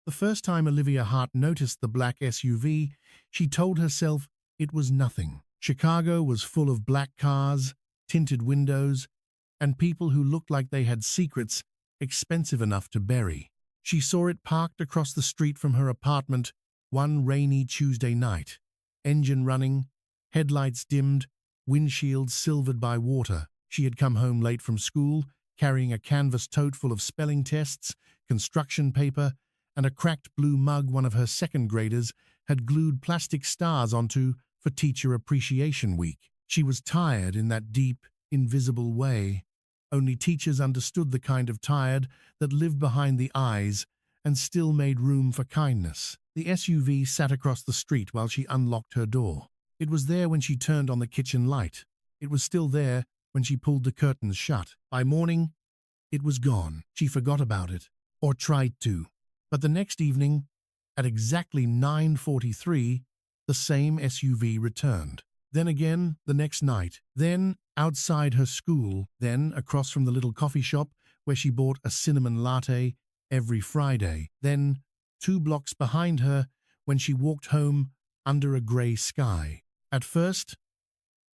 The first time Olivia Hart noticed the black SUV, she told herself it was nothing. Chicago was full of black cars, tinted windows, and people who looked like they had secrets expensive enough to bury. She saw it parked across the street from her apartment one rainy Tuesday night. Engine running, headlights dimmed, windshield silvered by water. She had come home late from school, carrying a canvas tote full of spelling tests, construction paper, and a cracked blue mug one of her second graders had glued plastic stars onto for Teacher Appreciation Week. She was tired in that deep, invisible way. Only teachers understood the kind of tired that lived behind the eyes and still made room for kindness. The SUV sat across the street while she unlocked her door. It was there when she turned on the kitchen light. It was still there when she pulled the curtains shut. By morning, it was gone. She forgot about it, or tried to. But the next evening, at exactly 9:43, the same SUV returned. Then again the next night. Then outside her school. Then across from the little coffee shop where she bought a cinnamon latte every Friday. Then 2 blocks behind her when she walked home under a grey sky. At first,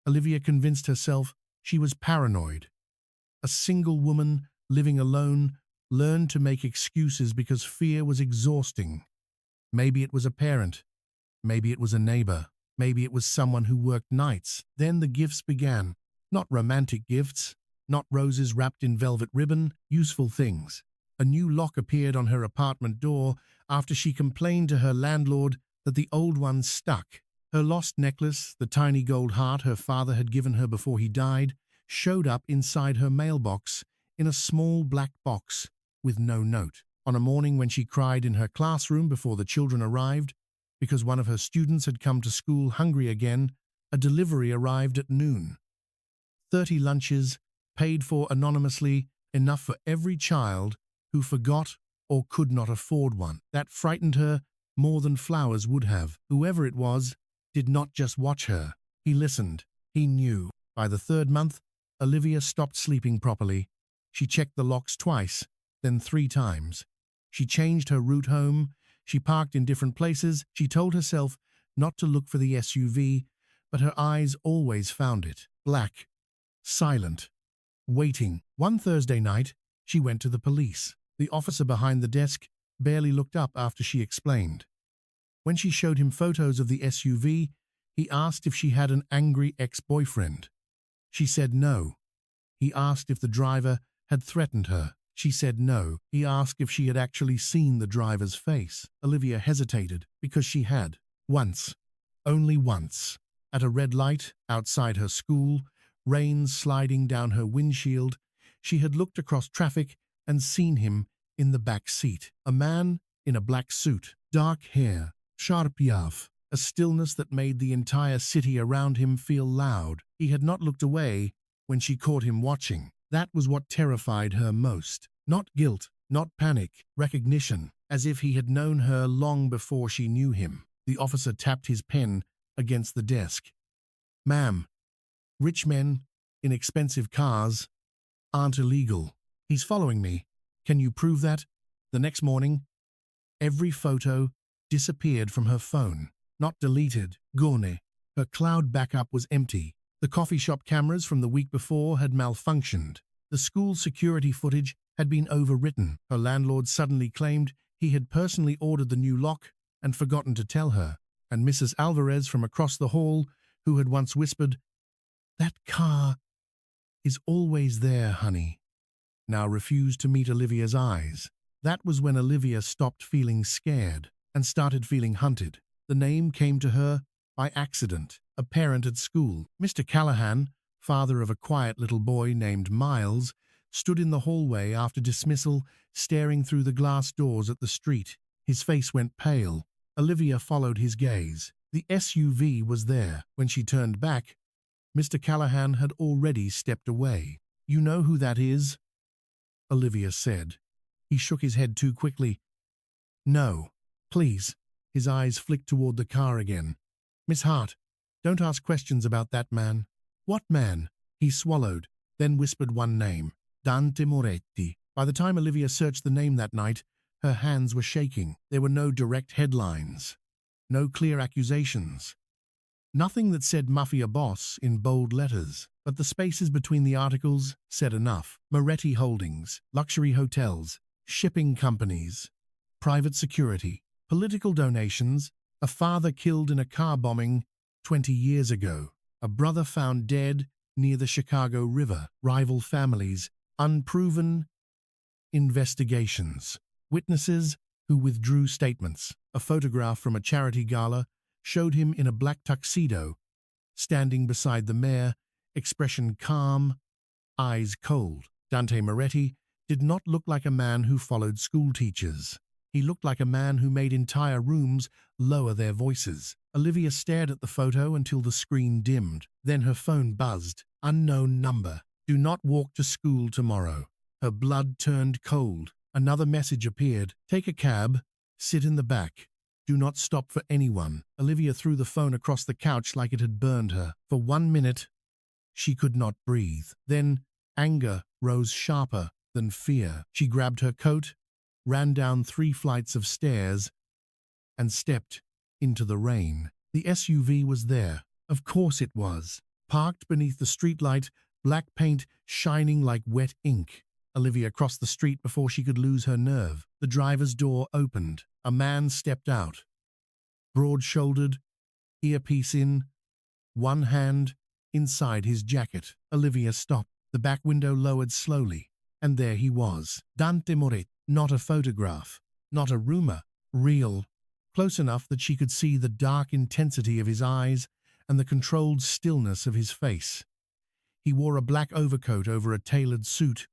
Olivia convinced herself she was paranoid. A single woman living alone learned to make excuses because fear was exhausting. Maybe it was a parent. Maybe it was a neighbor. Maybe it was someone who worked nights. Then the gifts began. Not romantic gifts, not roses wrapped in velvet ribbon, useful things. A new lock appeared on her apartment door after she complained to her landlord that the old one stuck. Her lost necklace, the tiny gold heart her father had given her before he died, showed up inside her mailbox in a small black box with no note. On a morning when she cried in her classroom before the children arrived, because one of her students had come to school hungry again, a delivery arrived at noon. 30 lunches, paid for anonymously, enough for every child who forgot or could not afford one. That frightened her more than flowers would have. Whoever it was did not just watch her. He listened. He knew. By the 3rd month, Olivia stopped sleeping properly. She checked the locks twice, then 3 times. She changed her route home. She parked in different places. She told herself not to look for the SUV, but her eyes always found it. Black, silent, waiting. One Thursday night, she went to the police. The officer behind the desk barely looked up after she explained. When she showed him photos of the SUV, he asked if she had an angry ex-boyfriend. She said no. He asked if the driver had threatened her. She said no. He asked if she had actually seen the driver's face. Olivia hesitated because she had. Once. Only once. At a red light outside her school, rain sliding down her windshield, she had looked across traffic and seen him in the back seat. A man in a black suit, dark hair, sharp yav, a stillness that made the entire city around him feel loud. He had not looked away when she caught him watching. That was what terrified her most. Not guilt, not panic, recognition, as if he had known her long before she knew him. The officer tapped his pen against the desk. "Ma'am, rich men in expensive cars aren't illegal. He's following me. Can you prove that?" The next morning, every photo disappeared from her phone. Not deleted, gone. Her cloud backup was empty. The coffee shop cameras from the week before had malfunctioned. The school security footage had been overwritten. Her landlord suddenly claimed he had personally ordered the new lock and forgotten to tell her. And Mrs. Alvarez from across the hall, who had once whispered, "That car is always there, honey," now refused to meet Olivia's eyes. That was when Olivia stopped feeling scared and started feeling hunted. The name came to her by accident. A parent at school, Mr. Callahan, father of a quiet little boy named Miles, stood in the hallway after dismissal, staring through the glass doors at the street. His face went pale. Olivia followed his gaze. The SUV was there. When she turned back, Mr. Callahan had already stepped away. "You know who that is?" Olivia said. He shook his head too quickly. "No, please." His eyes flicked toward the car again. "Miss Hart, don't ask questions about that man." "What man?" He swallowed, then whispered one name. Dante Moretti. By the time Olivia searched the name that night, Her hands were shaking. There were no direct headlines, no clear accusations, nothing that said Mafia Boss in bold letters. But the spaces between the articles said enough. Moretti Holdings, luxury hotels, shipping companies, private security, political donations, a father killed in a car bombing 20 years ago, a brother found dead near the Chicago River, rival families, unproven investigations, witnesses who withdrew statements. A photograph from a charity gala showed him in a black tuxedo, standing beside the mayor, expression calm, eyes cold. Dante Moretti did not look like a man who followed school teachers. He looked like a man who made entire rooms lower their voices. Olivia stared at the photo until the screen dimmed. Then her phone buzzed. Unknown number. Do not walk to school tomorrow. Her blood turned cold. Another message appeared. Take a cab. Sit in the back. Do not stop for anyone. Olivia threw the phone across the couch like it had burned her. For 1 minute, she could not breathe. Then anger rose sharper than fear. She grabbed her coat, ran down 3 flights of stairs, and stepped into the rain. The SUV was there. Of course it was. Parked beneath the streetlight, black paint shining like wet ink. Olivia crossed the street before she could lose her nerve. The driver's door opened. A man stepped out. Broad-shouldered, earpiece in, one hand inside his jacket. Olivia stopped. The back window lowered slowly, and there he was. Dante Moretti. Not a photograph, not a rumor, real. Close enough that she could see the dark intensity of his eyes and the controlled stillness of his face. He wore a black overcoat over a tailored suit,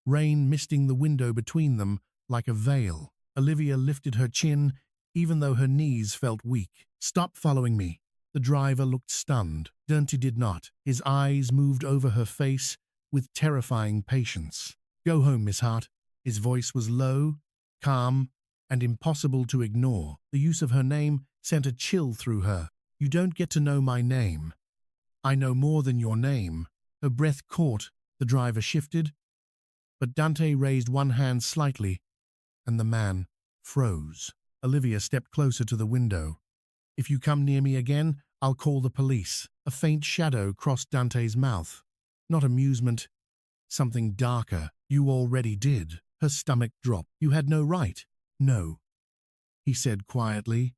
rain misting the window between them like a veil. Olivia lifted her chin, even though her knees felt weak. Stop following me. The driver looked stunned. Dante did not. His eyes moved over her face with terrifying patience. Go home, Miss Hart. His voice was low, calm, and impossible to ignore. The use of her name sent a chill through her. You don't get to know my name. I know more than your name. Her breath caught. The driver shifted, but Dante raised one hand slightly, and the man froze. Olivia stepped closer to the window. If you come near me again, I'll call the police. A faint shadow crossed Dante's mouth. Not amusement, something darker. You already did. Her stomach dropped. You had no right. No, he said quietly.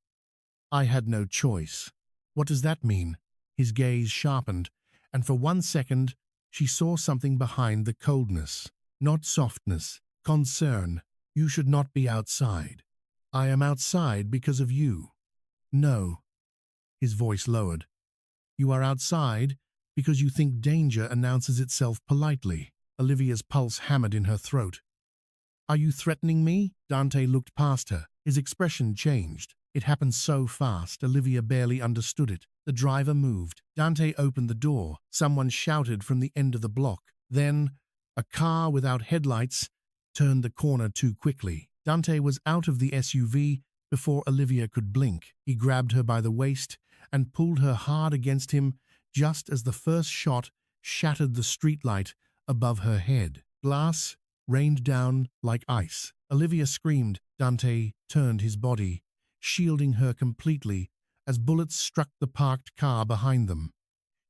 I had no choice. What does that mean? His gaze sharpened, and for 1 second, she saw something behind the coldness. Not softness, concern. You should not be outside. I am outside because of you. No. His voice lowered. You are outside because you think danger announces itself politely. Olivia's pulse hammered in her throat. Are you threatening me? Dante looked past her. His expression changed. It happened so fast, Olivia barely understood it. The driver moved. Dante opened the door. Someone shouted from the end of the block. Then, a car without headlights turned the corner too quickly. Dante was out of the SUV before Olivia could blink. He grabbed her by the waist and pulled her hard against him just as the first shot shattered the streetlight above her head. Glass rained down like ice. Olivia screamed. Dante turned his body, shielding her completely as bullets struck the parked car behind them.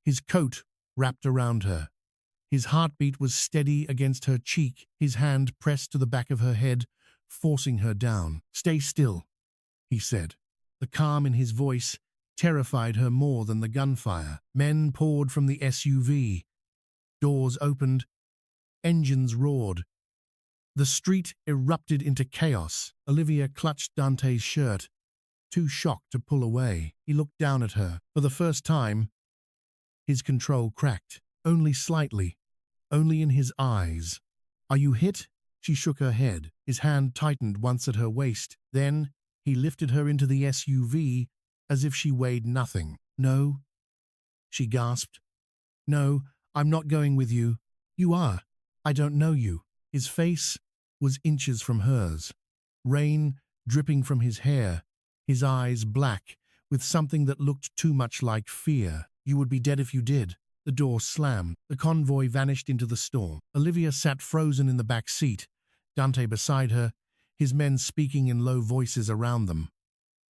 His coat wrapped around her. His heartbeat was steady against her cheek, his hand pressed to the back of her head, forcing her down. Stay still, he said. The calm in his voice terrified her more than the gunfire. Men poured from the SUV. Doors opened. Engines roared. The street erupted into chaos. Olivia clutched Dante's shirt, too shocked to pull away. He looked down at her. For the first time, his control cracked. Only slightly. Only in his eyes. Are you hit? She shook her head. His hand tightened once at her waist. Then, he lifted her into the SUV as if she weighed nothing. No, she gasped. No, I'm not going with you. You are. I don't know you. His face was inches from hers. Rain dripping from his hair. His eyes black, with something that looked too much like fear. You would be dead if you did. The door slammed. The convoy vanished into the storm. Olivia sat frozen in the back seat, Dante beside her, his men speaking in low voices around them.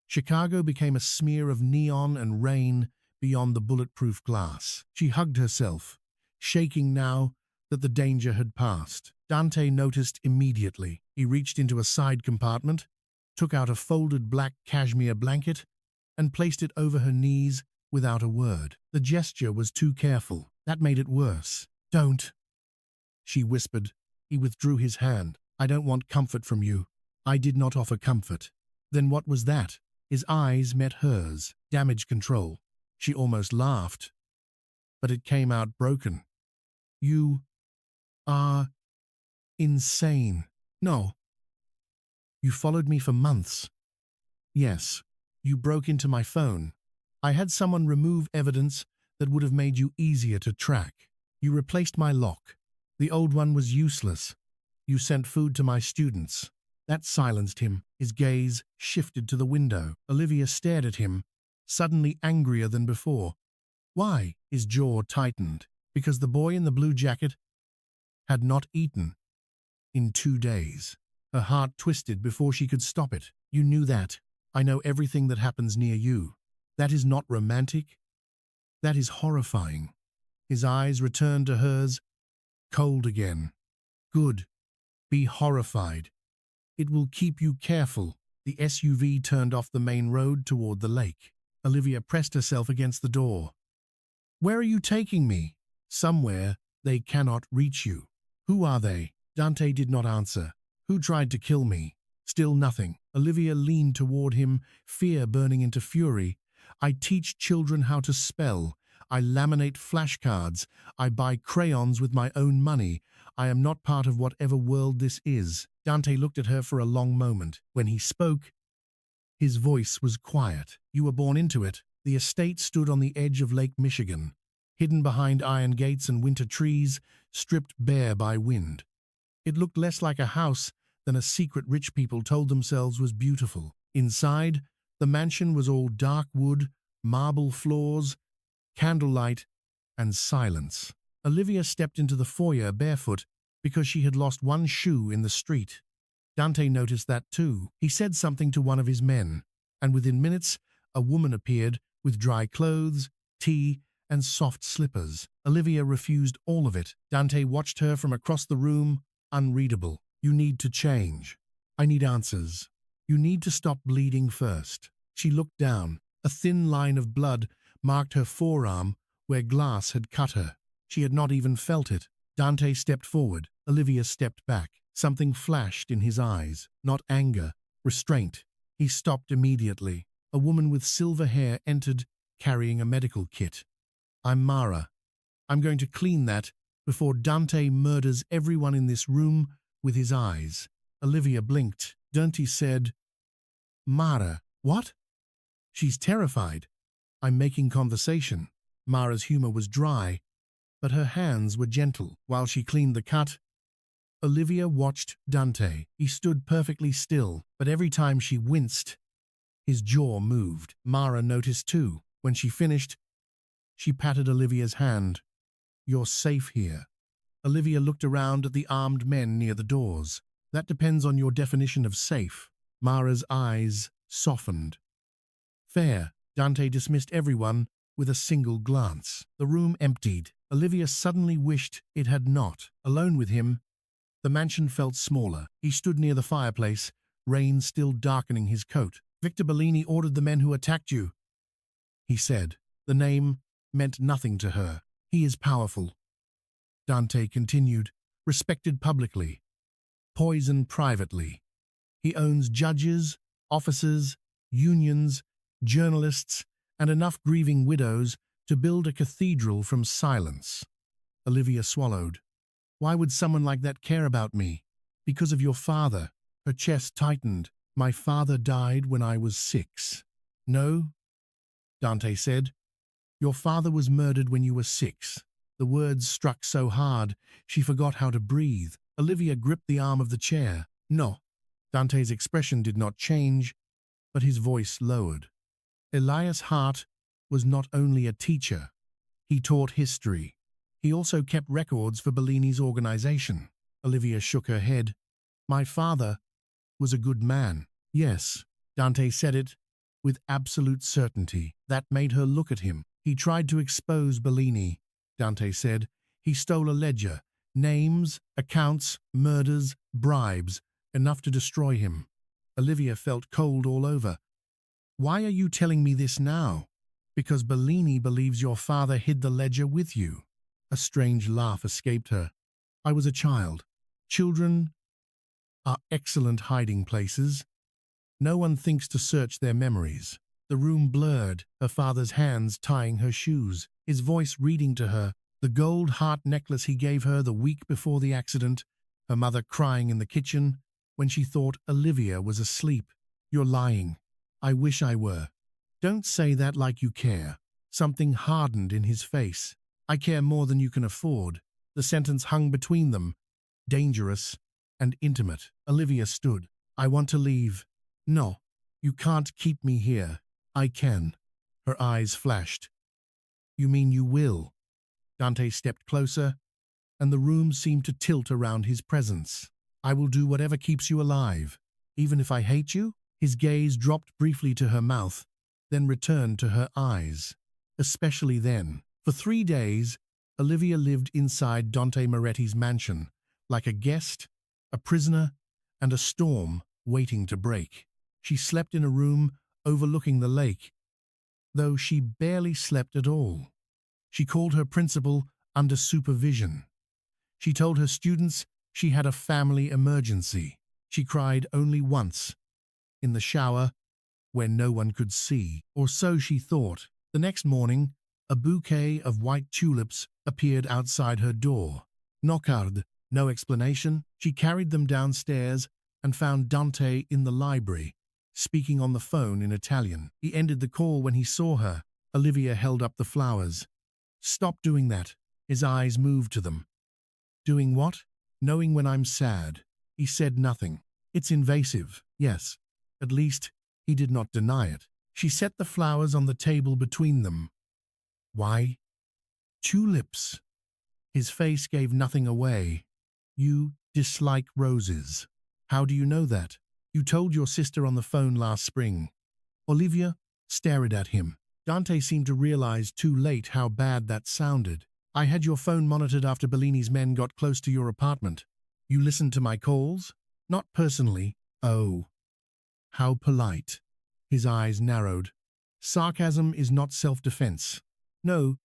Chicago became a smear of neon and rain beyond the bulletproof glass. She hugged herself, shaking now that the danger had passed. Dante noticed immediately. He reached into a side compartment, took out a folded black cashmere blanket, and placed it over her knees without a word. The gesture was too careful. That made it worse. "Don't," she whispered. He withdrew his hand. "I don't want comfort from you." "I did not offer comfort." "Then what was that?" His eyes met hers. "Damage control." She almost laughed, but it came out broken. "You are insane." "No." "You followed me for months." "Yes." "You broke into my phone. I had someone remove evidence that would have made you easier to track. You replaced my lock. The old one was useless. You sent food to my students." That silenced him. His gaze shifted to the window. Olivia stared at him, suddenly angrier than before. "Why?" His jaw tightened. "Because the boy in the blue jacket had not eaten in 2 days." Her heart twisted before she could stop it. "You knew that. I know everything that happens near you. That is not romantic. That is horrifying." His eyes returned to hers, cold again. "Good. Be horrified. It will keep you careful." The SUV turned off the main road toward the lake. Olivia pressed herself against the door. "Where are you taking me?" "Somewhere they cannot reach you." "Who are they?" Dante did not answer. "Who tried to kill me?" Still nothing. Olivia leaned toward him, fear burning into fury. "I teach children how to spell. I laminate flashcards. I buy crayons with my own money. I am not part of whatever world this is." Dante looked at her for a long moment. When he spoke, his voice was quiet. "You were born into it." The estate stood on the edge of Lake Michigan, hidden behind iron gates and winter trees, stripped bare by wind. It looked less like a house than a secret rich people told themselves was beautiful. Inside, the mansion was all dark wood, marble floors, candlelight, and silence. Olivia stepped into the foyer barefoot because she had lost one shoe in the street. Dante noticed that too. He said something to one of his men, and within minutes, a woman appeared with dry clothes, tea, and soft slippers. Olivia refused all of it. Dante watched her from across the room, unreadable. "You need to change. I need answers. You need to stop bleeding first." She looked down. A thin line of blood marked her forearm where glass had cut her. She had not even felt it. Dante stepped forward. Olivia stepped back. Something flashed in his eyes. Not anger, restraint. He stopped immediately. A woman with silver hair entered, carrying a medical kit. "I'm Mara. I'm going to clean that before Dante murders everyone in this room with his eyes." Olivia blinked. Dante said, "Mara, what?" "She's terrified. I'm making conversation." Mara's humor was dry, but her hands were gentle. While she cleaned the cut, Olivia watched Dante. He stood perfectly still, but every time she winced, his jaw moved. Mara noticed too. When she finished, she patted Olivia's hand. "You're safe here." Olivia looked around at the armed men near the doors. "That depends on your definition of safe." Mara's eyes softened. "Fair." Dante dismissed everyone with a single glance. The room emptied. Olivia suddenly wished it had not. Alone with him, the mansion felt smaller. He stood near the fireplace, rain still darkening his coat. "Victor Bellini ordered the men who attacked you," he said. The name meant nothing to her. "He is powerful," Dante continued, "respected publicly, poisoned privately. He owns judges, officers, unions, journalists, and enough grieving widows to build a cathedral from silence." Olivia swallowed. "Why would someone like that care about me?" "Because of your father." Her chest tightened. "My father died when I was 6. "No," Dante said. "Your father was murdered when you were 6. The words struck so hard, she forgot how to breathe. Olivia gripped the arm of the chair. "No." Dante's expression did not change, but his voice lowered. Elias Hart was not only a teacher. He taught history. He also kept records for Bellini's organization. Olivia shook her head. "My father was a good man. Yes, Dante said it with absolute certainty. That made her look at him. He tried to expose Bellini, Dante said. He stole a ledger, names, accounts, murders, bribes, enough to destroy him. Olivia felt cold all over. Why are you telling me this now? Because Bellini believes your father hid the ledger with you. A strange laugh escaped her. I was a child. Children are excellent hiding places. No one thinks to search their memories. The room blurred, her father's hands tying her shoes, his voice reading to her, the gold heart necklace he gave her the week before the accident, her mother crying in the kitchen when she thought Olivia was asleep. You're lying. I wish I were. Don't say that like you care. Something hardened in his face. I care more than you can afford. The sentence hung between them, dangerous and intimate. Olivia stood. I want to leave. No, you can't keep me here. I can. Her eyes flashed. You mean you will? Dante stepped closer, and the room seemed to tilt around his presence. I will do whatever keeps you alive, even if I hate you? His gaze dropped briefly to her mouth, then returned to her eyes. Especially then. For 3 days, Olivia lived inside Dante Moretti's mansion, like a guest, a prisoner, and a storm waiting to break. She slept in a room overlooking the lake, though she barely slept at all. She called her principal under supervision. She told her students she had a family emergency. She cried only once, in the shower, where no one could see, or so she thought. The next morning, a bouquet of white tulips appeared outside her door. Knockard, no explanation. She carried them downstairs and found Dante in the library, speaking on the phone in Italian. He ended the call when he saw her. Olivia held up the flowers. Stop doing that. His eyes moved to them. Doing what? Knowing when I'm sad. He said nothing. It's invasive, yes. At least, he did not deny it. She set the flowers on the table between them. Why? Tulips. His face gave nothing away. You dislike roses. How do you know that? You told your sister on the phone last spring. Olivia stared at him. Dante seemed to realize too late how bad that sounded. I had your phone monitored after Bellini's men got close to your apartment. You listened to my calls? Not personally. Oh. How polite. His eyes narrowed. Sarcasm is not self-defense. No,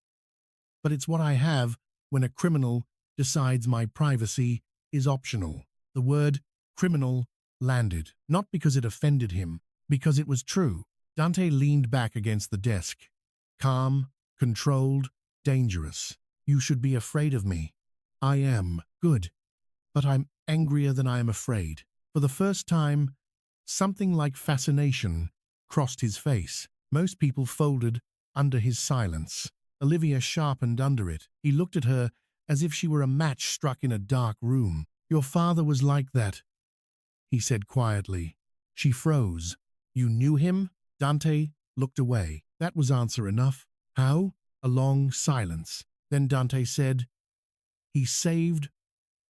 but it's what I have when a criminal decides my privacy is optional. The word criminal landed, not because it offended him, because it was true. Dante leaned back against the desk. Calm, controlled, dangerous. You should be afraid of me. I am. Good. But I'm angrier than I am afraid. For the first time, something like fascination crossed his face. Most people folded under his silence. Olivia sharpened under it. He looked at her as if she were a match struck in a dark room. Your father was like that, he said quietly. She froze. You knew him? Dante looked away. That was answer enough. How? A long silence. Then Dante said, he saved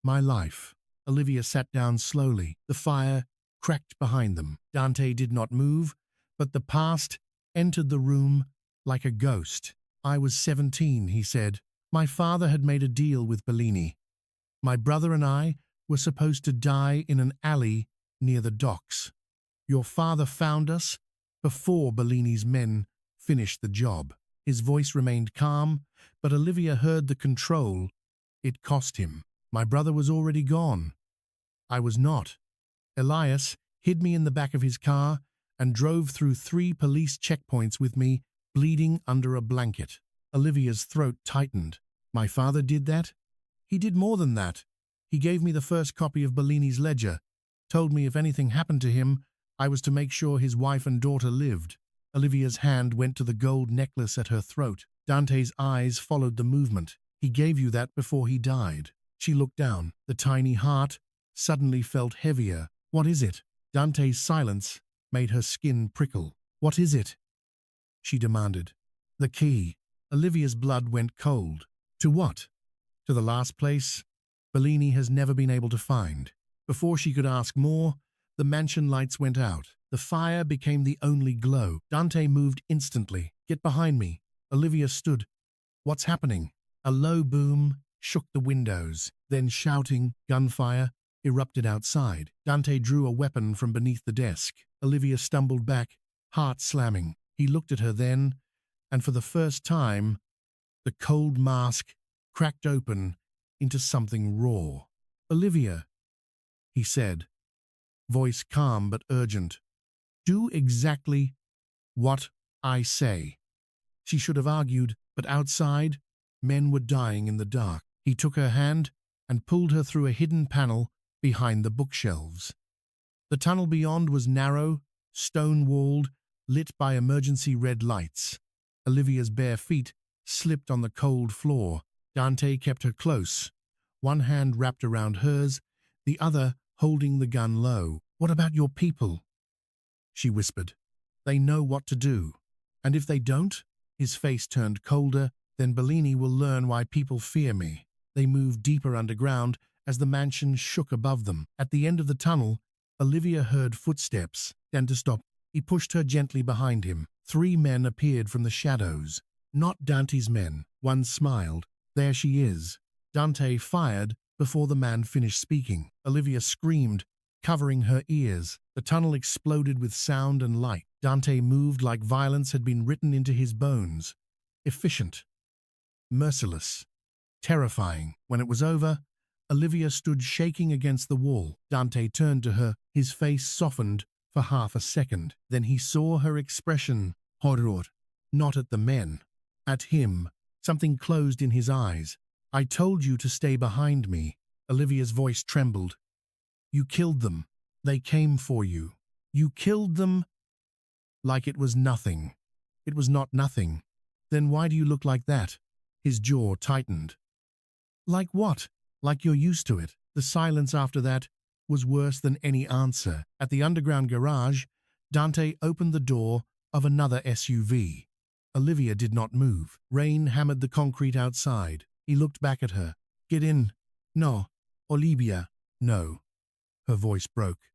my life. Olivia sat down slowly. The fire cracked behind them. Dante did not move, but the past entered the room like a ghost. I was 17, he said. My father had made a deal with Bellini. My brother and I were supposed to die in an alley near the docks. Your father found us before Bellini's men finished the job. His voice remained calm, but Olivia heard the control it cost him. My brother was already gone. I was not. Elias hid me in the back of his car and drove through 3 police checkpoints with me, bleeding under a blanket. Olivia's throat tightened. My father did that? He did more than that. He gave me the first copy of Bellini's ledger, told me if anything happened to him, I was to make sure his wife and daughter lived. Olivia's hand went to the gold necklace at her throat. Dante's eyes followed the movement. He gave you that before he died. She looked down. The tiny heart suddenly felt heavier. What is it? Dante's silence made her skin prickle. What is it? She demanded. The key. Olivia's blood went cold. To what? To the last place Bellini has never been able to find. Before she could ask more, The mansion lights went out. The fire became the only glow. Dante moved instantly. "Get behind me." Olivia stood. "What's happening?" A low boom shook the windows. Then shouting, gunfire, erupted outside. Dante drew a weapon from beneath the desk. Olivia stumbled back, heart slamming. He looked at her then, and for the first time, the cold mask cracked open into something raw. "Olivia," he said, voice calm but urgent. "Do exactly what I say." She should have argued, but outside, men were dying in the dark. He took her hand and pulled her through a hidden panel behind the bookshelves. The tunnel beyond was narrow, stone-walled, lit by emergency red lights. Olivia's bare feet slipped on the cold floor. Dante kept her close, one hand wrapped around hers, the other holding the gun low. "What about your people?" she whispered. "They know what to do. And if they don't," his face turned colder, "then Bellini will learn why people fear me." They moved deeper underground as the mansion shook above them. At the end of the tunnel, Olivia heard footsteps. Then to stop, he pushed her gently behind him. 3 men appeared from the shadows. Not Dante's men. One smiled. "There she is." Dante fired before the man finished speaking. Olivia screamed, covering her ears. The tunnel exploded with sound and light. Dante moved like violence had been written into his bones. Efficient, merciless, terrifying. When it was over, Olivia stood shaking against the wall. Dante turned to her, his face softened for half a second. Then he saw her expression, horror, not at the men, at him. Something closed in his eyes. "I told you to stay behind me." Olivia's voice trembled. "You killed them. They came for you. You killed them like it was nothing." "It was not nothing." "Then why do you look like that?" His jaw tightened. "Like what?" "Like you're used to it." The silence after that was worse than any answer. At the underground garage, Dante opened the door of another SUV. Olivia did not move. Rain hammered the concrete outside. He looked back at her. "Get in." "No." "Olivia." "No." Her voice broke.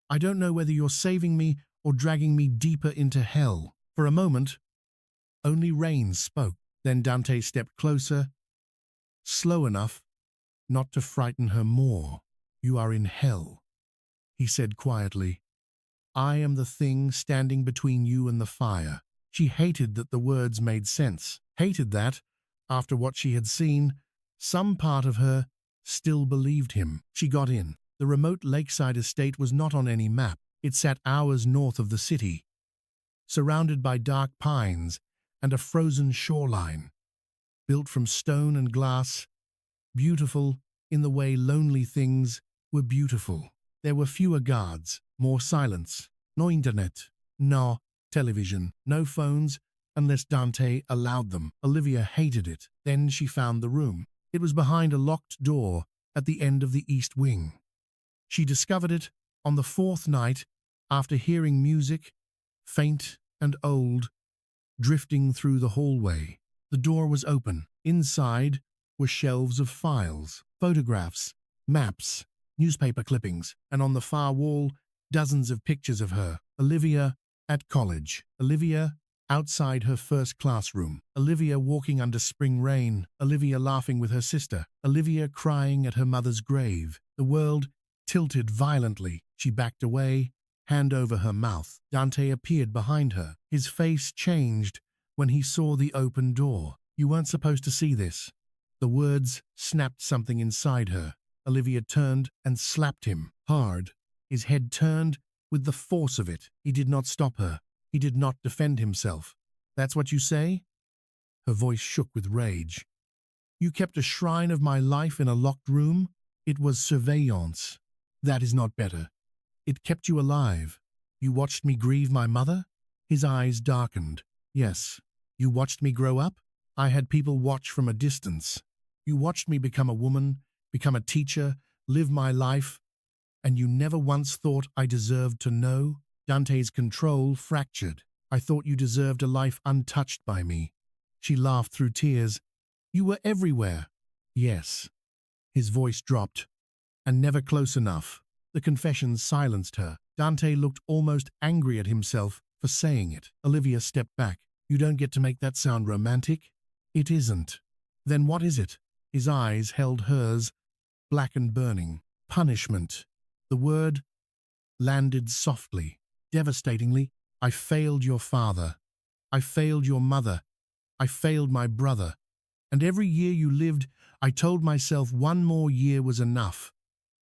"I don't know whether you're saving me or dragging me deeper into hell." For a moment, only Rain spoke. Then Dante stepped closer, slow enough not to frighten her more. "You are in hell," he said quietly. "I am the thing standing between you and the fire." She hated that the words made sense. Hated that, after what she had seen, some part of her still believed him. She got in. The remote lakeside estate was not on any map. It sat hours north of the city, surrounded by dark pines and a frozen shoreline, built from stone and glass, beautiful in the way lonely things were beautiful. There were fewer guards, more silence, no internet, no television, no phones, unless Dante allowed them. Olivia hated it. Then she found the room. It was behind a locked door at the end of the east wing. She discovered it on the 4th night after hearing music, faint and old, drifting through the hallway. The door was open. Inside were shelves of files, photographs, maps, newspaper clippings, and on the far wall, dozens of pictures of her. Olivia at college. Olivia outside her first classroom. Olivia walking under spring rain. Olivia laughing with her sister. Olivia crying at her mother's grave. The world tilted violently. She backed away, hand over her mouth. Dante appeared behind her. His face changed when he saw the open door. "You weren't supposed to see this." The words snapped something inside her. Olivia turned and slapped him hard. His head turned with the force of it. He did not stop her. He did not defend himself. "That's what you say?" Her voice shook with rage. "You kept a shrine of my life in a locked room? It was surveillance. That is not better. It kept you alive. You watched me grieve my mother?" His eyes darkened. "Yes. You watched me grow up? I had people watch from a distance. You watched me become a woman, become a teacher, live my life, and you never once thought I deserved to know?" Dante's control fractured. "I thought you deserved a life untouched by me." She laughed through tears. "You were everywhere." "Yes." His voice dropped. "And never close enough." The confession silenced her. Dante looked almost angry at himself for saying it. Olivia stepped back. You don't get to make that sound romantic? It isn't. Then what is it? His eyes held hers, black and burning. Punishment. The word landed softly, devastatingly. I failed your father. I failed your mother. I failed my brother. And every year you lived, I told myself one more year was enough.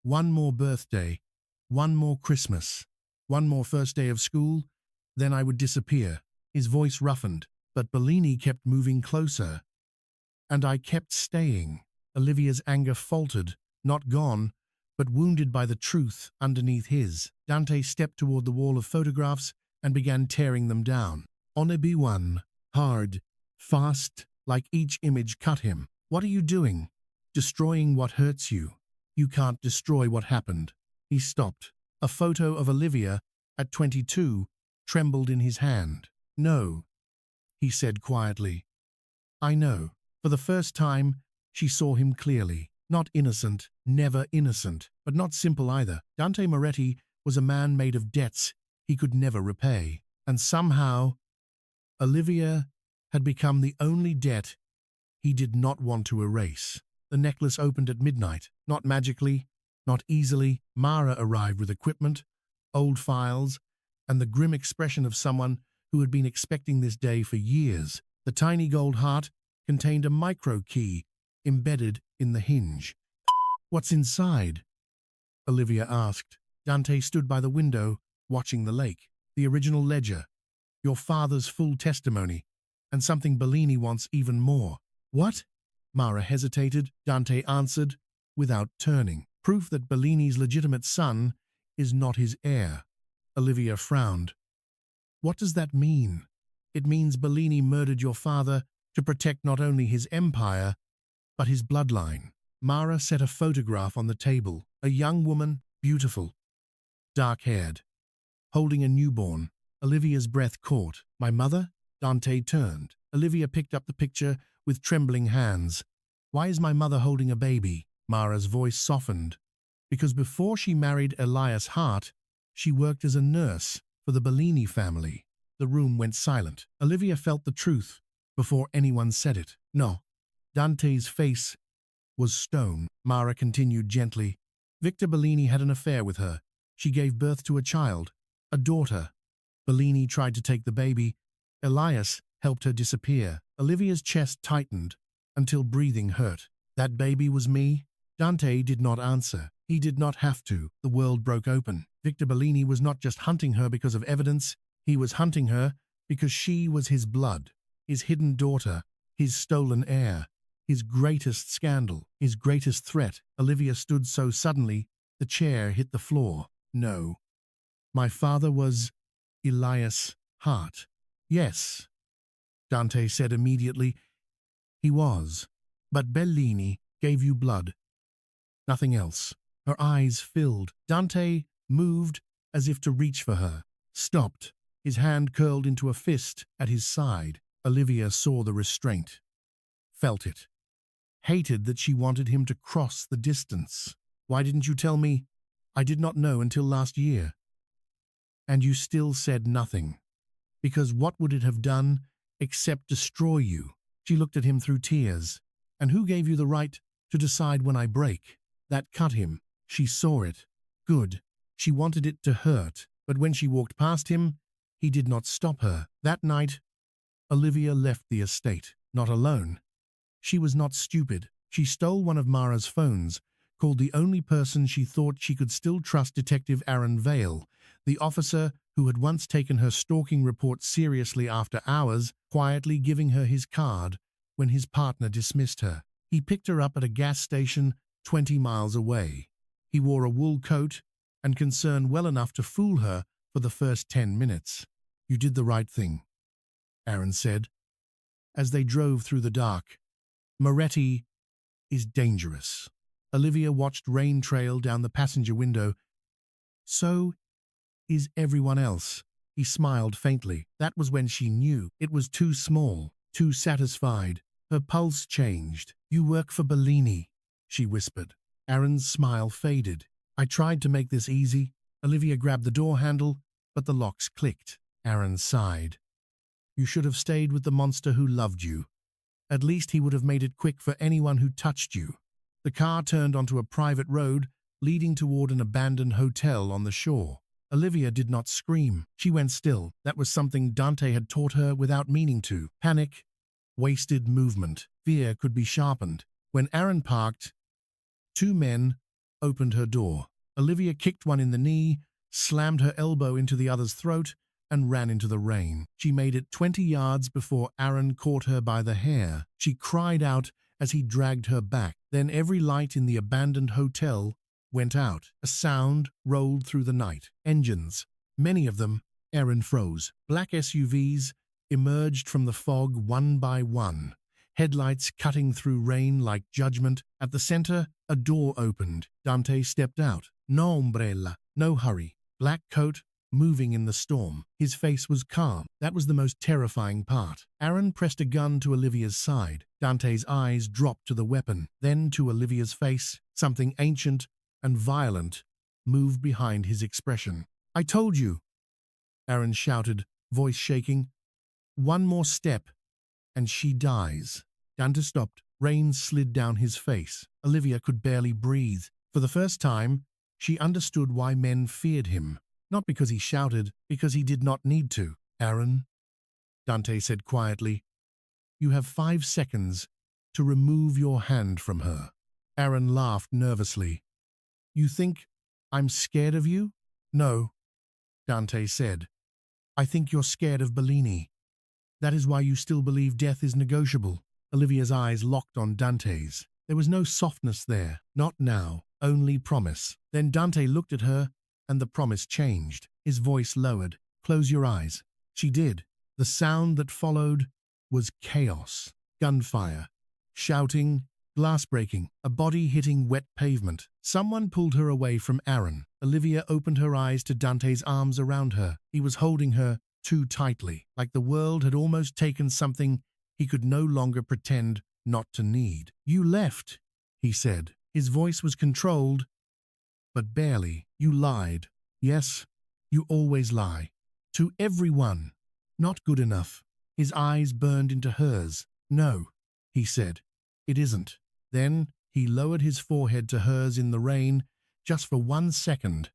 One more birthday. One more Christmas. One more first day of school. Then I would disappear. His voice roughened, but Bellini kept moving closer. And I kept staying. Olivia's anger faltered, not gone, but wounded by the truth underneath his. Dante stepped toward the wall of photographs and began tearing them down. On a B1, hard, fast, like each image cut him. What are you doing? Destroying what hurts you. You can't destroy what happened. He stopped. A photo of Olivia, at 22, trembled in his hand. No, he said quietly. I know. For the first time, she saw him clearly. Not innocent, never innocent, but not simple either. Dante Moretti was a man made of debts he could never repay. And somehow, Olivia had become the only debt he did not want to erase. The necklace opened at midnight, not magically, not easily. Mara arrived with equipment, old files, and the grim expression of someone who had been expecting this day for years. The tiny gold heart contained a micro key embedded in the hinge. What's inside? Olivia asked. Dante stood by the window, watching the lake. The original ledger, your father's full testimony, and something Bellini wants even more. What? Mara hesitated. Dante answered, without turning. Proof that Bellini's legitimate son is not his heir. Olivia frowned. What does that mean? It means Bellini murdered your father to protect not only his empire, but his bloodline. Mara set a photograph on the table. A young woman, beautiful, dark-haired, holding a newborn. Olivia's breath caught. My mother? Dante turned. Olivia picked up the picture with trembling hands. Why is my mother holding a baby? Mara's voice softened. Because before she married Elias Hart, she worked as a nurse for the Bellini family. The room went silent. Olivia felt the truth before anyone said it. No. Dante's face was stone. Mara continued gently. Victor Bellini had an affair with her. She gave birth to a child, a daughter. Bellini tried to take the baby. Elias helped her disappear. Olivia's chest tightened until breathing hurt. That baby was me? Dante did not answer. He did not have to. The world broke open. Victor Bellini was not just hunting her because of evidence. He was hunting her because she was his blood, his hidden daughter, his stolen heir, his greatest scandal, his greatest threat. Olivia stood so suddenly, the chair hit the floor. No. My father was Elias Hart. Yes, Dante said immediately. He was. But Bellini gave you blood. Nothing else. Her eyes filled. Dante moved as if to reach for her. Stopped. His hand curled into a fist at his side. Olivia saw the restraint. Felt it. Hated that she wanted him to cross the distance. Why didn't you tell me? I did not know until last year. And you still said nothing. Because what would it have done except destroy you? She looked at him through tears. And who gave you the right to decide when I break? That cut him. She saw it. Good. She wanted it to hurt. But when she walked past him, he did not stop her. That night, Olivia left the estate. Not alone. She was not stupid. She stole one of Mara's phones, called the only person she thought she could still trust, Detective Aaron Vale, the officer who had once taken her stalking report seriously after hours, quietly giving her his card when his partner dismissed her. He picked her up at a gas station 20 miles away. He wore a wool coat and concern well enough to fool her for the first 10 minutes. You did the right thing, Aaron said, as they drove through the dark. Moretti is dangerous. Olivia watched rain trail down the passenger window. So is everyone else. He smiled faintly. That was when she knew. It was too small, too satisfied. Her pulse changed. You work for Bellini, she whispered. Aaron's smile faded. I tried to make this easy. Olivia grabbed the door handle, but the locks clicked. Aaron sighed. You should have stayed with the monster who loved you. At least he would have made it quick for anyone who touched you. The car turned onto a private road, leading toward an abandoned hotel on the shore. Olivia did not scream. She went still. That was something Dante had taught her without meaning to. Panic, wasted movement. Fear could be sharpened. When Aaron parked, two men opened her door. Olivia kicked one in the knee, slammed her elbow into the other's throat, and ran into the rain. She made it 20 yards before Aaron caught her by the hair. She cried out as he dragged her back. Then every light in the abandoned hotel went out. A sound rolled through the night. Engines, many of them. Aaron froze. Black SUVs emerged from the fog one by one, headlights cutting through rain like judgment. At the center, a door opened. Dante stepped out. No umbrella, no hurry. Black coat, moving in the storm. His face was calm. That was the most terrifying part. Aaron pressed a gun to Olivia's side. Dante's eyes dropped to the weapon, then to Olivia's face. Something ancient and violent moved behind his expression. I told you, Aaron shouted, voice shaking. One more step, and she dies. Dante stopped. Rain slid down his face. Olivia could barely breathe. For the first time, she understood why men feared him. Not because he shouted, because he did not need to. Aaron, Dante said quietly, you have 5 seconds to remove your hand from her. Aaron laughed nervously. You think I'm scared of you? No, Dante said. I think you're scared of Bellini. That is why you still believe death is negotiable. Olivia's eyes locked on Dante's. There was no softness there. Not now. Only promise. Then Dante looked at her, and the promise changed. His voice lowered. Close your eyes. She did. The sound that followed was chaos. Gunfire. Shouting. Glass breaking. A body hitting wet pavement. Someone pulled her away from Aaron. Olivia opened her eyes to Dante's arms around her. He was holding her too tightly, like the world had almost taken something he could no longer pretend not to need. You left, he said. His voice was controlled, but barely. You lied. Yes, you always lie. To everyone. Not good enough. His eyes burned into hers. No, he said. It isn't. Then he lowered his forehead to hers in the rain, just for 1 second,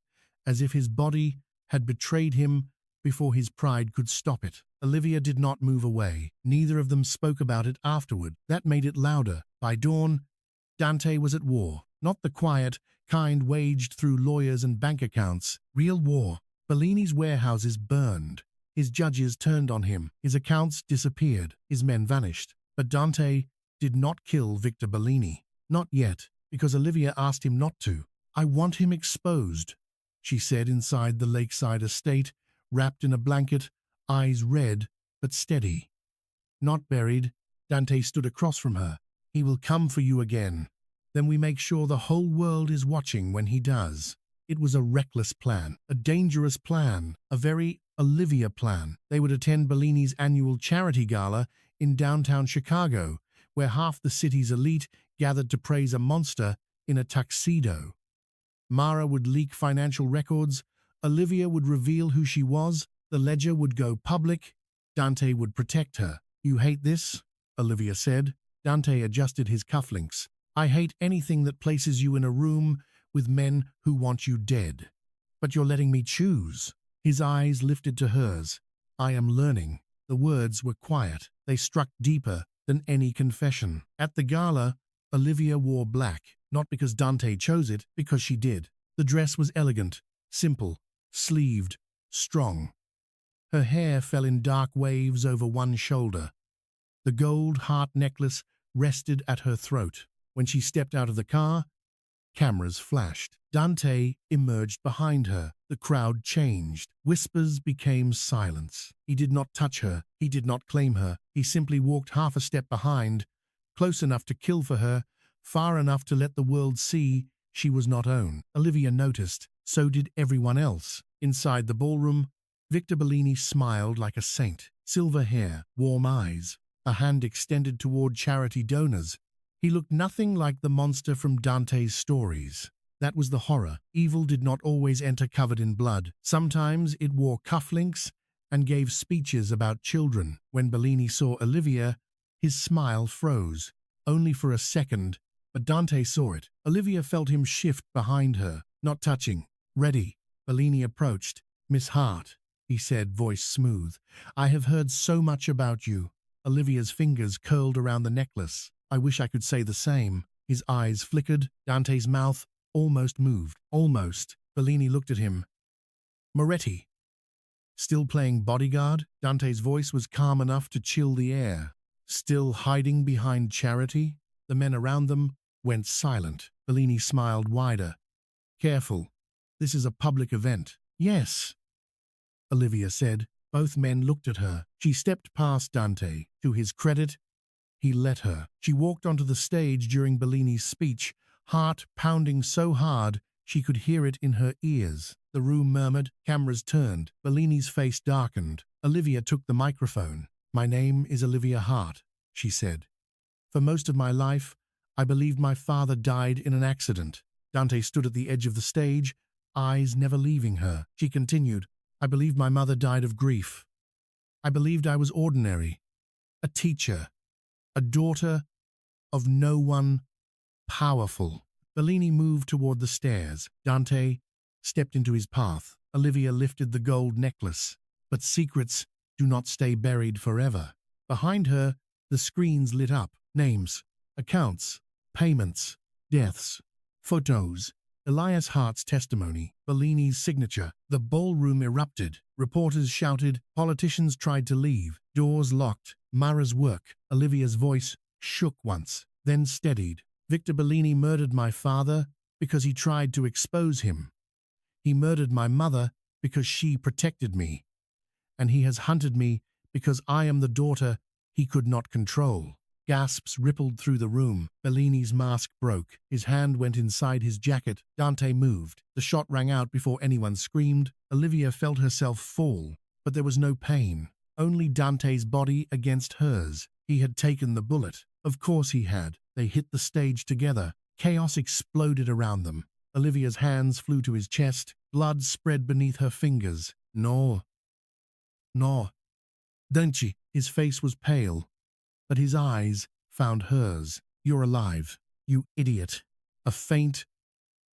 as if his body had betrayed him before his pride could stop it. Olivia did not move away. Neither of them spoke about it afterward. That made it louder. By dawn, Dante was at war. Not the quiet kind waged through lawyers and bank accounts. Real war. Bellini's warehouses burned. His judges turned on him. His accounts disappeared. His men vanished. But Dante did not kill Victor Bellini. Not yet, because Olivia asked him not to. I want him exposed, she said inside the lakeside estate, wrapped in a blanket, eyes red but steady. Not buried. Dante stood across from her. He will come for you again. Then we make sure the whole world is watching when he does. It was a reckless plan, a dangerous plan, a very Olivia plan. They would attend Bellini's annual charity gala in downtown Chicago, where half the city's elite gathered to praise a monster in a tuxedo. Mara would leak financial records, Olivia would reveal who she was, the ledger would go public, Dante would protect her. You hate this? Olivia said. Dante adjusted his cufflinks. I hate anything that places you in a room with men who want you dead. But you're letting me choose. His eyes lifted to hers. I am learning. The words were quiet. They struck deeper than any confession. At the gala, Olivia wore black, not because Dante chose it, because she did. The dress was elegant, simple, sleeved, strong. Her hair fell in dark waves over one shoulder. The gold heart necklace rested at her throat. When she stepped out of the car, cameras flashed. Dante emerged behind her. The crowd changed. Whispers became silence. He did not touch her. He did not claim her. He simply walked half a step behind, close enough to kill for her, far enough to let the world see she was not owned. Olivia noticed. So did everyone else. Inside the ballroom, Victor Bellini smiled like a saint. Silver hair, warm eyes, a hand extended toward charity donors. He looked nothing like the monster from Dante's stories. That was the horror. Evil did not always enter covered in blood. Sometimes it wore cufflinks and gave speeches about children. When Bellini saw Olivia, his smile froze, only for a second, but Dante saw it. Olivia felt him shift behind her, not touching. Ready. Bellini approached. "Miss Hart," he said, voice smooth. "I have heard so much about you." Olivia's fingers curled around the necklace. "I wish I could say the same." His eyes flickered. Dante's mouth almost moved. Almost. Bellini looked at him. "Moretti. Still playing bodyguard?" Dante's voice was calm enough to chill the air. "Still hiding behind Charity?" The men around them went silent. Bellini smiled wider. "Careful. This is a public event." "Yes," Olivia said. Both men looked at her. She stepped past Dante. To his credit, he let her. She walked onto the stage during Bellini's speech, heart pounding so hard she could hear it in her ears. The room murmured, cameras turned, Bellini's face darkened. Olivia took the microphone. "My name is Olivia Hart," she said. "For most of my life, I believed my father died in an accident." Dante stood at the edge of the stage, eyes never leaving her. She continued, "I believed my mother died of grief. I believed I was ordinary, a teacher, a daughter of no one powerful." Bellini moved toward the stairs. Dante stepped into his path. Olivia lifted the gold necklace. But secrets do not stay buried forever. Behind her, the screens lit up. Names, accounts, payments, deaths, photos. Elias Hart's testimony, Bellini's signature. The ballroom erupted. Reporters shouted. Politicians tried to leave. Doors locked. Mara's work. Olivia's voice shook once, then steadied. "Victor Bellini murdered my father because he tried to expose him. He murdered my mother because she protected me. And he has hunted me because I am the daughter he could not control." Gasps rippled through the room. Bellini's mask broke. His hand went inside his jacket. Dante moved. The shot rang out before anyone screamed. Olivia felt herself fall, but there was no pain. Only Dante's body against hers. He had taken the bullet. Of course he had. They hit the stage together. Chaos exploded around them. Olivia's hands flew to his chest. Blood spread beneath her fingers. "No. No. Don't you?" His face was pale, but his eyes found hers. "You're alive, you idiot." A faint,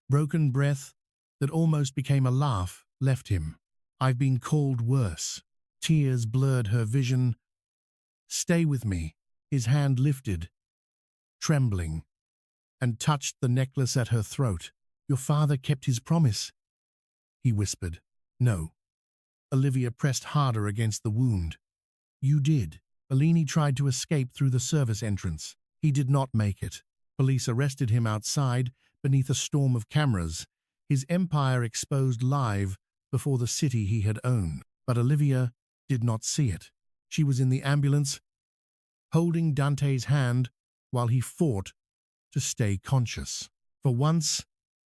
broken breath that almost became a laugh left him. "I've been called worse." Tears blurred her vision. "Stay with me." His hand lifted, trembling, and touched the necklace at her throat. "Your father kept his promise," he whispered. "No." Olivia pressed harder against the wound. "You did." Bellini tried to escape through the service entrance. He did not make it. Police arrested him outside, beneath a storm of cameras, his empire exposed live before the city he had owned. But Olivia did not see it. She was in the ambulance, holding Dante's hand while he fought to stay conscious. For once,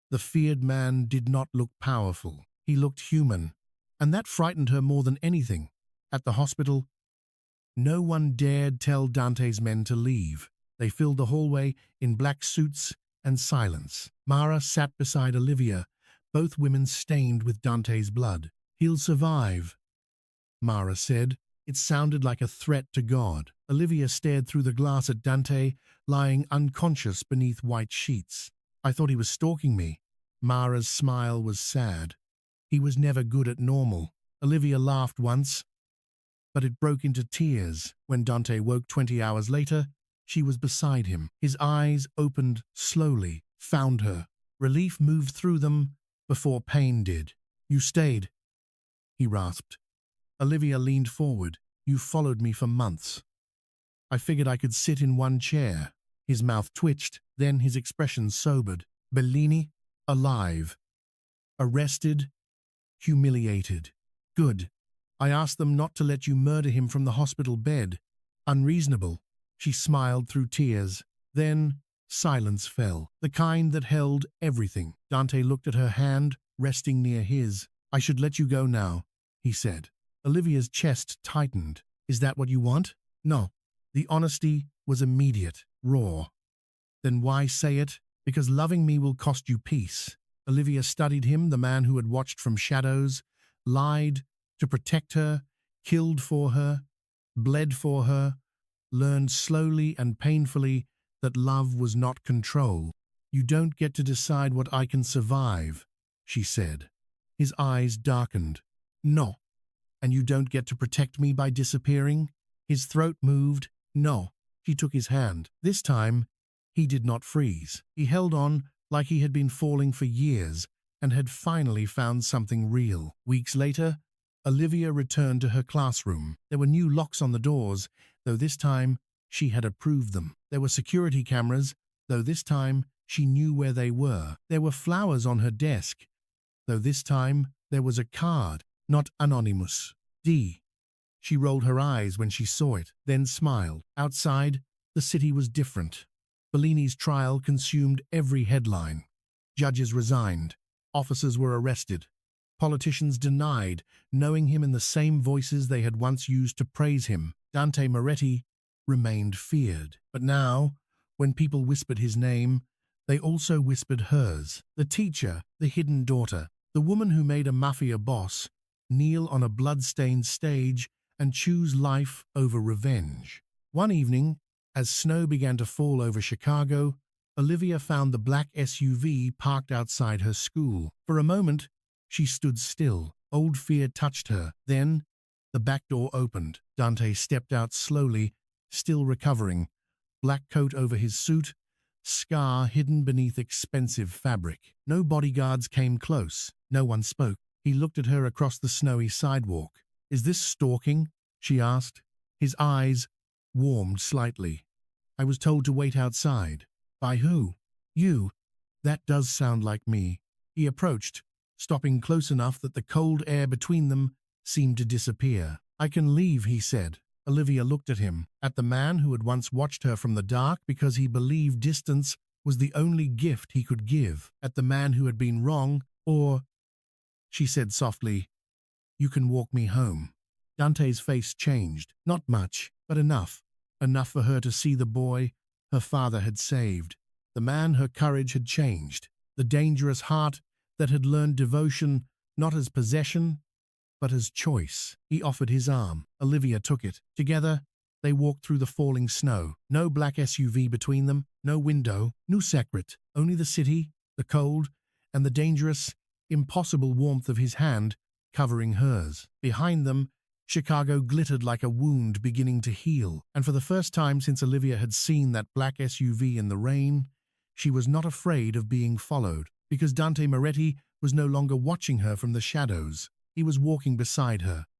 the feared man did not look powerful. He looked human, and that frightened her more than anything. At the hospital, no one dared tell Dante's men to leave. They filled the hallway in black suits and silence. Mara sat beside Olivia, both women stained with Dante's blood. "He'll survive," Mara said. It sounded like a threat to God. Olivia stared through the glass at Dante, lying unconscious beneath white sheets. "I thought he was stalking me." Mara's smile was sad. "He was never good at normal." Olivia laughed once, but it broke into tears. When Dante woke 20 hours later, she was beside him. His eyes opened slowly, found her. Relief moved through them before pain did. "You stayed," he rasped. Olivia leaned forward. "You followed me for months. I figured I could sit in one chair." His mouth twitched, then his expression sobered. "Bellini, alive. Arrested, humiliated. Good. I asked them not to let you murder him from the hospital bed. Unreasonable." She smiled through tears. Then silence fell, the kind that held everything. Dante looked at her hand, resting near his. "I should let you go now," he said. Olivia's chest tightened. "Is that what you want?" "No." The honesty was immediate, raw. "Then why say it?" "Because loving me will cost you peace." Olivia studied him, the man who had watched from shadows, lied to protect her, killed for her, bled for her, learned slowly and painfully that love was not control. "You don't get to decide what I can survive," she said. His eyes darkened. "No. And you don't get to protect me by disappearing?" His throat moved. "No." She took his hand. This time, he did not freeze. He held on like he had been falling for years and had finally found something real. Weeks later, Olivia returned to her classroom. There were new locks on the doors, though this time she had approved them. There were security cameras, though this time she knew where they were. There were flowers on her desk, though this time there was a card, not anonymous. D. She rolled her eyes when she saw it, then smiled. Outside, the city was different. Bellini's trial consumed every headline. Judges resigned. Officers were arrested. Politicians denied, knowing him in the same voices they had once used to praise him. Dante Moretti remained feared. But now, when people whispered his name, they also whispered hers. The teacher, the hidden daughter, the woman who made a mafia boss kneel on a blood-stained stage and choose life over revenge. One evening, as snow began to fall over Chicago, Olivia found the black SUV parked outside her school. For a moment, she stood still. Old fear touched her. Then, the back door opened. Dante stepped out slowly, still recovering, black coat over his suit, scar hidden beneath expensive fabric. No bodyguards came close. No one spoke. He looked at her across the snowy sidewalk. "Is this stalking?" she asked. His eyes warmed slightly. "I was told to wait outside." "By who?" "You. That does sound like me." He approached, stopping close enough that the cold air between them seemed to disappear. "I can leave," he said. Olivia looked at him, at the man who had once watched her from the dark because he believed distance was the only gift he could give, at the man who had been wrong, or, she said softly, "You can walk me home." Dante's face changed. Not much, but enough. Enough for her to see the boy her father had saved. The man her courage had changed. The dangerous heart that had learned devotion not as possession, but as choice. He offered his arm. Olivia took it. Together, they walked through the falling snow. No black SUV between them, no window, no secret. Only the city, the cold, and the dangerous, impossible warmth of his hand covering hers. Behind them, Chicago glittered like a wound beginning to heal. And for the first time since Olivia had seen that black SUV in the rain, she was not afraid of being followed, because Dante Moretti was no longer watching her from the shadows. He was walking beside her,